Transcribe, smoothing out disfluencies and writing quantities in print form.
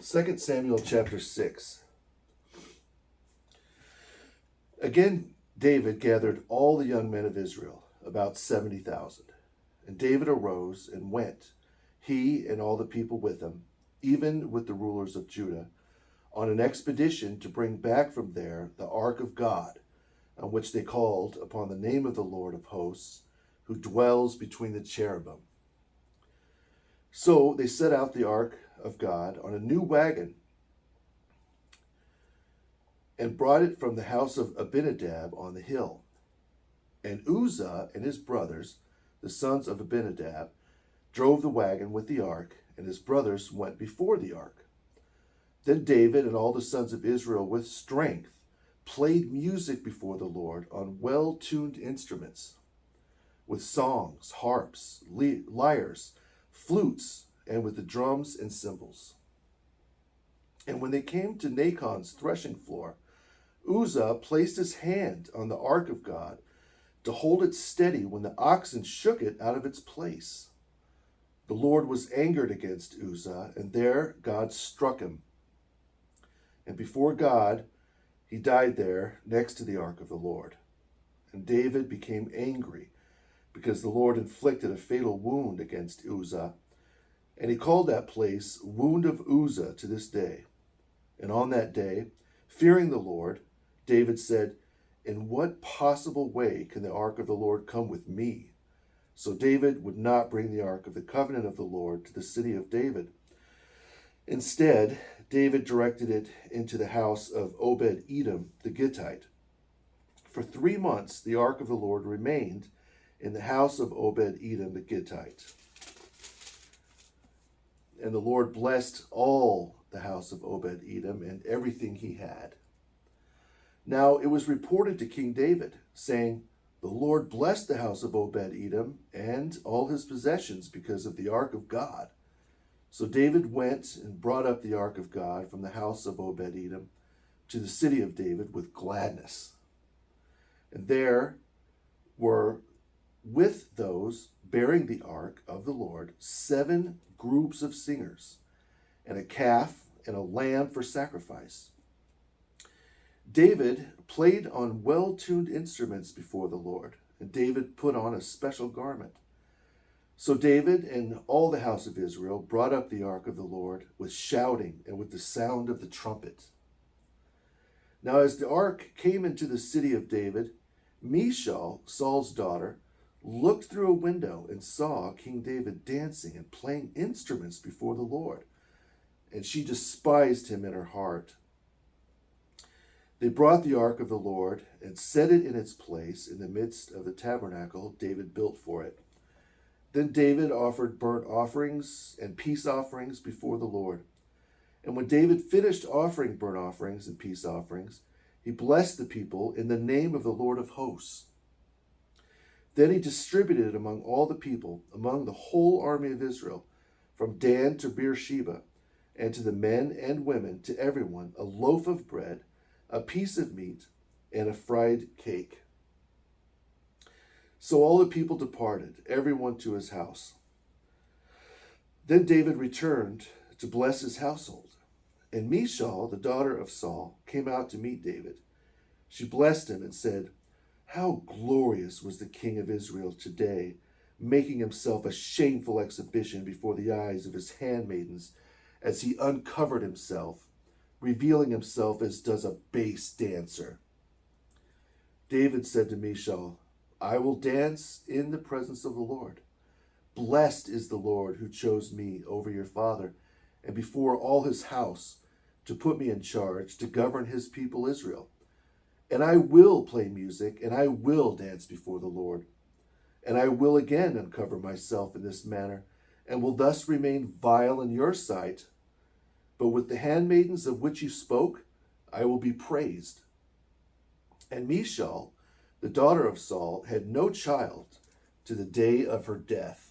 2 Samuel chapter 6. Again, David gathered all the young men of Israel, about 70,000. And David arose and went, he and all the people with him, even with the rulers of Judah, on an expedition to bring back from there the ark of God, on which they called upon the name of the Lord of hosts, who dwells between the cherubim. So they set out the ark of God on a new wagon and brought it from the house of Abinadab on the hill. And Uzzah and his brothers, the sons of Abinadab, drove the wagon with the ark, and his brothers went before the ark. Then David and all the sons of Israel with strength played music before the Lord on well-tuned instruments, with songs, harps, lyres, flutes, and with the drums and cymbals. And when they came to Nachon's threshing floor, Uzzah placed his hand on the ark of God to hold it steady when the oxen shook it out of its place. The Lord was angered against Uzzah, and there God struck him. And before God, he died there next to the ark of the Lord. And David became angry because the Lord inflicted a fatal wound against Uzzah. And he called that place Wound of Uzzah to this day. And on that day, fearing the Lord, David said, "In what possible way can the ark of the Lord come with me?" So David would not bring the ark of the covenant of the Lord to the city of David. Instead, David directed it into the house of Obed-Edom the Gittite. For 3 months, the ark of the Lord remained in the house of Obed-Edom the Gittite. And the Lord blessed all the house of Obed-Edom and everything he had. Now it was reported to King David, saying, "The Lord blessed the house of Obed-Edom and all his possessions because of the ark of God." So David went and brought up the ark of God from the house of Obed-Edom to the city of David with gladness. And there were with those bearing the ark of the Lord 7 groups of singers, and a calf and a lamb for sacrifice. David played on well-tuned instruments before the Lord, and David put on a special garment. So David and all the house of Israel brought up the ark of the Lord with shouting and with the sound of the trumpet. Now as the ark came into the city of David, Michal, Saul's daughter, looked through a window and saw King David dancing and playing instruments before the Lord, and she despised him in her heart. They brought the ark of the Lord and set it in its place in the midst of the tabernacle David built for it. Then David offered burnt offerings and peace offerings before the Lord. And when David finished offering burnt offerings and peace offerings, he blessed the people in the name of the Lord of hosts. Then he distributed among all the people, among the whole army of Israel, from Dan to Beersheba, and to the men and women, to everyone, a loaf of bread, a piece of meat, and a fried cake. So all the people departed, everyone to his house. Then David returned to bless his household. And Michal, the daughter of Saul, came out to meet David. She blessed him and said, "How glorious was the king of Israel today, making himself a shameful exhibition before the eyes of his handmaidens, as he uncovered himself, revealing himself as does a base dancer." David said to Michal, "I will dance in the presence of the Lord. Blessed is the Lord who chose me over your father and before all his house to put me in charge to govern his people Israel. And I will play music, and I will dance before the Lord. And I will again uncover myself in this manner, and will thus remain vile in your sight. But with the handmaidens of which you spoke, I will be praised." And Michal, the daughter of Saul, had no child to the day of her death.